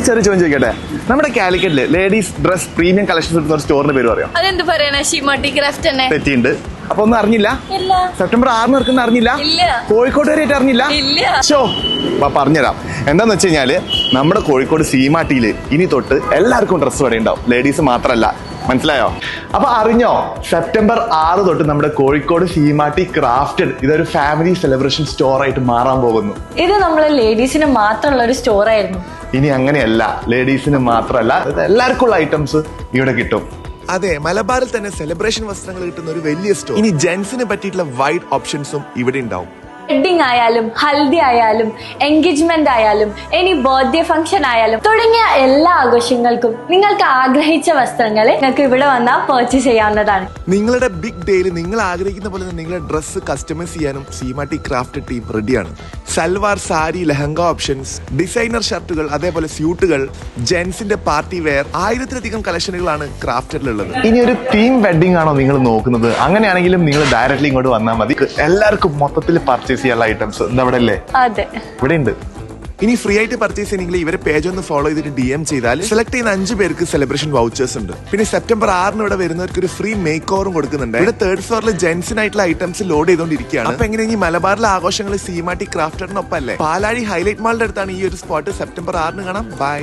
ചെറിയ ചോദ്യം ചോദിക്കട്ടെ, നമ്മുടെ കാലിക്കറ്റില് ലേഡീസ് ഡ്രസ് പ്രീമിയം കളക്ഷൻസ് എടുത്ത ഒരു സ്റ്റോറിന്റെ പേര് പറയാം. അതെന്ത് പറയണ? ഷിമാട്ടി ക്രാഫ്റ്റ് തന്നെ. തെറ്റിണ്ട്. അപ്പൊ ഒന്നും അറിഞ്ഞില്ല? സെപ്റ്റംബർ 6 നടക്കുന്ന അറിഞ്ഞില്ല? കോഴിക്കോട് വരെയായിട്ട് അറിഞ്ഞില്ല? ഷോ പറഞ്ഞുതരാം. എന്താന്ന് വെച്ച് കഴിഞ്ഞാല് നമ്മുടെ കോഴിക്കോട് സീമാട്ടിയില് ഇനി തൊട്ട് എല്ലാവർക്കും ഡ്രസ്സ് ഇവിടെ ഉണ്ടാവും, ലേഡീസ് മാത്രല്ല. മനസ്സിലായോ? അപ്പൊ അറിഞ്ഞോ, സെപ്റ്റംബർ 6 തൊട്ട് നമ്മുടെ കോഴിക്കോട് സീമാട്ടി ക്രാഫ്റ്റഡ് ഇതൊരു ഫാമിലി സെലിബ്രേഷൻ സ്റ്റോർ ആയിട്ട് മാറാൻ പോകുന്നു. ഇത് നമ്മള് ലേഡീസിന് മാത്രമുള്ള ഒരു സ്റ്റോർ ആയിരുന്നു. ഇനി അങ്ങനെയല്ല, ലേഡീസിന് മാത്രമല്ല എല്ലാവർക്കും ഉള്ള ഐറ്റംസ് ഇവിടെ കിട്ടും. അതെ, മലബാറിൽ തന്നെ സെലിബ്രേഷൻ വസ്ത്രങ്ങൾ കിട്ടുന്ന ഒരു വലിയ സ്റ്റോർ. ഇനി ജെന്റ്സിന് പറ്റിയിട്ടുള്ള വൈഡ് ഓപ്ഷൻസും ഇവിടെ ഉണ്ടാവും. വെഡിങ് ആയാലും ഹൽദി ആയാലും എൻഗേജ്മെന്റ് ആയാലും ഇനി ബർത്ത്ഡേ ഫംഗ്ഷൻ ആയാലും തുടങ്ങിയ എല്ലാ ആഘോഷങ്ങൾക്കും നിങ്ങൾക്ക് ആഗ്രഹിച്ച വസ്ത്രങ്ങൾ നിങ്ങൾക്ക് ഇവിടെ വന്നാൽ പർച്ചേസ് ചെയ്യാവുന്നതാണ്. നിങ്ങളുടെ ബിഗ് ഡേയിൽ നിങ്ങൾ ആഗ്രഹിക്കുന്ന പോലെ നിങ്ങളുടെ ഡ്രസ്സ് കസ്റ്റമൈസ് ചെയ്യാനും സീമാട്ടി ക്രാഫ്റ്റ് ടീം റെഡിയാണ്. സൽവാർ, സാരി, ലെഹങ്ക ഓപ്ഷൻസ്, ഡിസൈനർ ഷർട്ടുകൾ, അതേപോലെ സ്യൂട്ടുകൾ, ജെന്റ്സിന്റെ പാർട്ടി വെയർ, 1000-ലധികം കളക്ഷനുകളാണ് ക്രാഫ്റ്റഡിലുള്ളത്. ഇനി ഒരു തീം വെഡിങ് ആണോ നിങ്ങൾ നോക്കുന്നത്? അങ്ങനെയാണെങ്കിലും നിങ്ങൾ ഡയറക്റ്റ്ലി ഇങ്ങോട്ട് വന്നാൽ മതി. എല്ലാവർക്കും മൊത്തത്തിൽ പർച്ചേസ് ചെയ്യാനുള്ള ഐറ്റംസ് ഇവിടെ അല്ലേ? അതെ, ഇവിടെ ഉണ്ട്. ഇനി ഫ്രീ ആയിട്ട് പർച്ചേസ് ചെയ്യണമെങ്കിൽ ഇവരെ പേജ് ഒന്ന് ഫോളോ ചെയ്തിട്ട് DM ചെയ്താൽ സെലക്ട് ചെയ്യുന്ന 5 പേർക്ക് സെലിബ്രേഷൻ വൗച്ചേഴ്സ് ഉണ്ട്. പിന്നെ സെപ്റ്റംബർ 6 ഇവിടെ വരുന്നവർക്ക് ഒരു ഫ്രീ മേക്ക് ഓവറും കൊടുക്കുന്നുണ്ട്. ഇവിടെ 3rd ഫ്ലോറിൽ ജെന്റ്സിനായിട്ടുള്ള ഐറ്റംസ് ലോഡ് ചെയ്തുകൊണ്ടിരിക്കുകയാണ്. അപ്പൊ എങ്ങനെ ഈ മലബാറിലെ ആഘോഷങ്ങൾ സീമാട്ടി ക്രാഫ്റ്റഡിനൊപ്പം അല്ലേ? പാലാഴി ഹൈലൈറ്റ് മാളിന്റെ അടുത്താണ് ഈ ഒരു സ്പോട്ട്. സെപ്റ്റംബർ 6 കാണാം. ബൈ.